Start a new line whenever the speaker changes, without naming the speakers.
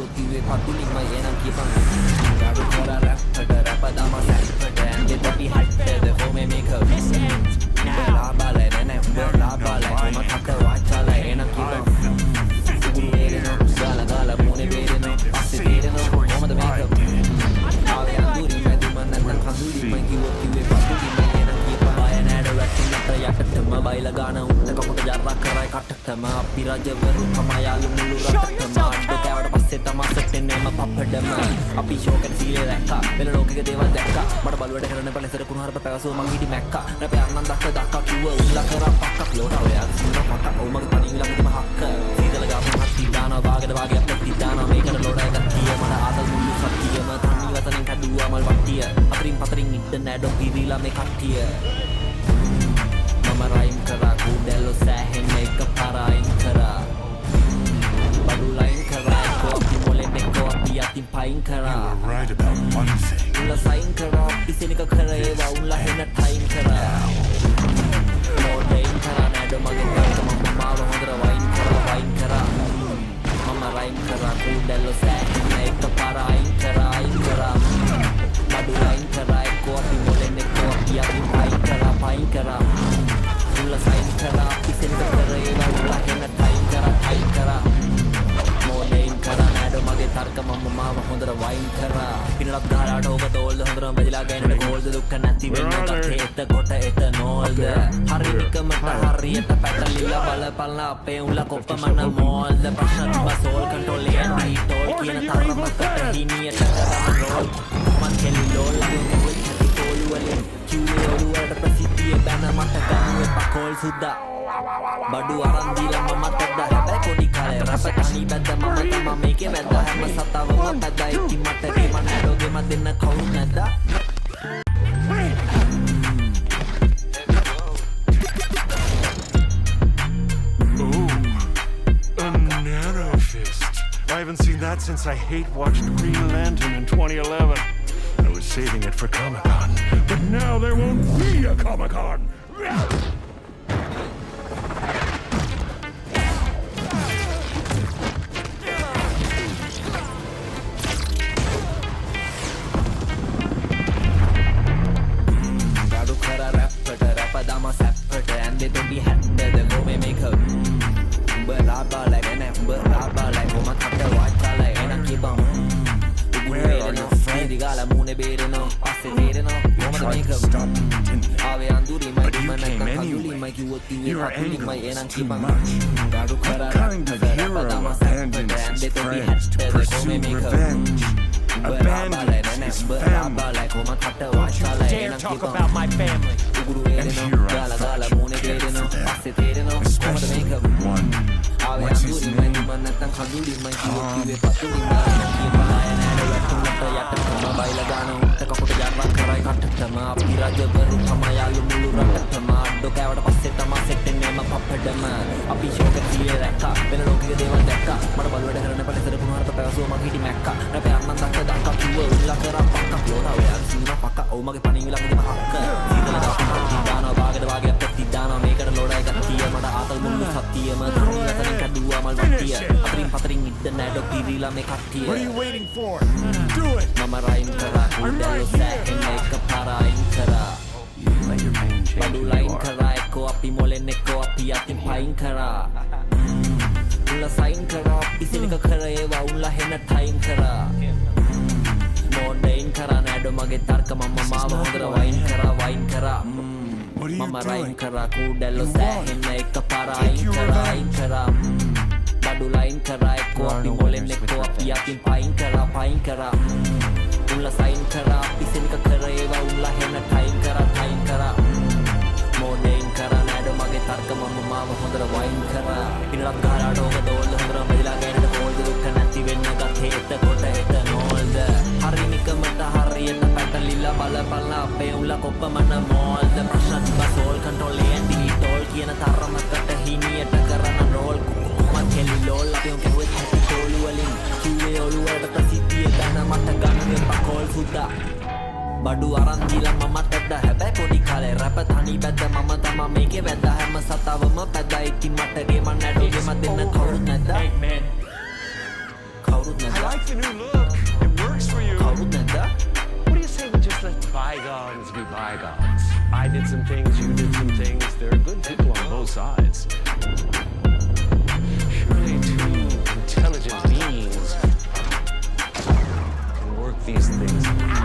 කිව්වොත් කිව්වේ පතුලින්මයි එනම් කියපන් ගාඩු කරා රැප්පට රැප දාම සැප්පට ඇන්දේ තොපි හැට්ටද හොමේ මේක ලාබාලේ නෑ ලාබාලේ කොම කට වාචාලේ එනම් කියපන් සුගුරු වේරෙනෝ ගාලා මොනේ වේරෙනෝ පස්සේ වේරෙනෝ කොහමද මේක ආවේ අඳුරි මැදුම නැත්නම් කඳුලින්මයි කිව්වොත් කිව්වේ පතුලින්මයි එනම් කියපන් බය නෑඩ වැටෙන්නට යටටම බයිලා ගාන උන්ට කපුට ජරා කරයි කටටම අපි රජවරු තමයි යාළු මුළු රටටම අඩ කෑවට පස්සේ තමා සෙට්ටෙන්නේම පප්පඩම අපි ෂෝකෙන් සීලේ දැක්කා වෙන ලෝකෙක දේවල් දැක්කා මට බලුවට කරන පැලසර කුණහරුප පැවසුව මං හිටි මැක්කා රැපේ අන්නන් දක්ක කිව්ව උල්ලා කරා පක්කක් ලෝට ඔයාගේ සින්න පක්කක් ඔව් මගේ පණින් ළඟටම හක්ක සීතල ගාපු හත්ති දානවා වාගෙට වාගේ අප්පෙටි දානවා මේකට ලෝඩ එකක් කිය මට ආදල් මුළු සත්තියම තනි වතනෙන් කැඩුවා මල් වට්ටිය අතරින් පතරින් ඉන්න නෑඩෝ පිරීලා මේ කට්ටිය මම රයිම් කරා කුඩැල්ලෝ සෑහෙන්න එක පාරයින් කරා බඩු ලයින් කරා කොපි මොලේ මෙකෝ අපි අතින් පයින් කරා
right about one thing.
උලා සයින් කරා පිසෙනික කරේ ඒවා උලා හෙන ටයිම් කරා මොඩේන් කරා නෑඩෝ මගේ තාත්ත මම මාව හොඳට වයින් කරා මම රයිම් කරා කුඩැල්ලෝ සෑහෙන්න එක පාරයින් කරා බඩු ලයින් කරා කොපි මොලේ මෙකෝ අපි අතින් පයින් කරා උලා සයින් කරා පිසෙනික කරේ ඒවා උලා හෙන ටයිම් කරා මොඩේන් කරා නෑඩෝ මගේ තර්ක මම මාව හොඳට වයින් කරා පිනලක් ගහලාට ඕක තෝල්ද හොඳට බෙදලා ගෑනට ගෝල්ද දුක්ඛ නැති වෙන්න ගත්තේ කොට එත නෝල්ද හරි නිකමට හරියට පැටලිලා බලපල්ලා අපේ උලා කොප්පමන මෝල්ද ප්‍රශ්න තිබ්බ සෝල් කන්ට්‍රෝල් එන්ටි ටෝල් කියන තරමකට හිනියට කරන රෝල් මන් කෙලි ලෝල් දුන්නේ තෝලු වලින් කිව්වේ ඔළුවට ප්‍රසිද්ධිය බැන මට ගන්නුවේ පකෝල් සුද්දා බඩු අරන් දීලා මම තද්ද හැබැයි පොඩි කාලේ රස තනි බැද්ද මම තමා මේකේ වැද්ද හැම සතාවම පැද්දා ඉති මට ගේ මන ඇඩෝගේ මන් දෙන්න කවුරු නැද්ද
A narrow fist. I haven't seen that since I hate watched Green Lantern in 2011. I was saving it for Comic-Con, but now there won't be a Comic-Con.
දාම සැප්පට ඇන්දේ තොපි හැට්ටද කොමේ මේක උඹ ලාබාලයි නෑ උඹ ලාබාලයි කොම කට වාචාලයි එනම් කියපන් උගුරේනෝ ෆ්‍රෙන්ඩි ගාලා මුනේ බේරෙනෝ පස්සේ තේරෙනෝ කොහමද මේක ආවේ අඳුරි මයි මනක කඳුලි මයි කිව්වොත් කිව්වේ පතුලිමයි එනම් කියපන් ගාඩු කරා දාම සැප්පට ඇන්දේ තොපි හැට්ටද කොමේ මේක
Abandoned his family.
Dare talk about my family.
And here I thought you cared for them, especially one. What's his name?
අපි ෂෝකෙන් සීලේ දැක්කා වෙන ලෝකෙක දේවල් දැක්කා මට බලුවට කරන පැලසර කුණහරුප පැවසුව මං හිටි මැක්කා රැපේ අන්නන් දක්ක කිව්ව උල්ලා කරා පක්කක් ලෝට ඔයාගේ සින්න පක්ක ඔව් මගේ පණින් ළඟදීම හක්ක සීතල දාපු හත්ති දානවා වාගෙට වාගේ අප්පෙටි දානවා මේකට ලෝඩ එකක් කිය මට ආතල් මුළු සත්තියම තනි වතනින් කැඩුවා මල් වට්ටිය අතරින් පතරින් ඉන්න නෑඩෝ පිරීලා මේ කට්ටිය
What are you waiting for? Do it!
මම රයිම් කරා කුඩැල්ලෝ සෑහෙන්න එක පාරයින් කරා
Let your pain change
බඩු
who
ලයින්
you are.
කරා එක්කෝ අපි මොලෙන් එක්කෝ අපි අතින් පයින් කරා උලා සයින් කරා පිසෙනික කරේ ඒවා උලා හෙන ටයිම් කරා මොඩේන් කරා නෑඩෝ මගේ තර්ක මම මාව හොඳට වයින් කරා
What are you
මම රයිම්
doing?
කරා කුඩැල්ලෝ සෑහෙන්න එක පාරයින් කරා බඩු ලයින් කරා එක්කෝ අපි මොලෙන් එක්කෝ අපි අතින් පයින් කරා උලා සයින් කරා පිසෙනික කරේ ඒවා උලා හෙන ටයිම් කරා මොඩේන් කරා නෑඩෝ මගේ තර්ක මම මාව හොඳට වයින් කරා පිනලක් ගහලාට ඕක දෝල්ද හොඳට බෙදලා ගෑනට ගෝල්ද දුක්ඛ නැති වෙන්න ගත්තේ කොට එත නෝල්ද හරි නිකමට හරියට පැටලිලා බලපල්ලා අපේ උලා කොප්පමන මෝල්ද ප්‍රශ්න තිබ්බ සෝල් කන්ට්‍රෝල් එන්ටි ටෝල් කියන තරමකට හිනියට කරන රෝල් මන් කෙලි ලෝල් අපි උන් කෙරුවේ හැටි ටෝලු වලින් කිව්වේ ඔළුවට ප්‍රසිද්ධිය දැන මට ගන්නුවේ පකෝල් සුද්දා බඩු අරන් දීලා මම තද්ද හැබැයි පොඩි කාලේ රැප තනි බැද්ද මම තමා මේකේ වැද්ද හැම සතාවම පැද්දා ඉතින් මට ගේ මන් ඇඩෝගේ මන් දෙන්න කවුරුත් නැද්ද
Hey man,
කවුරුත් නැද්ද
like the new look. It works for you.
Kavudneda?
What do you say we just let bygones be bygones? I did some things, you did some things. There are good people on both sides. Surely two intelligent beings can work these things out.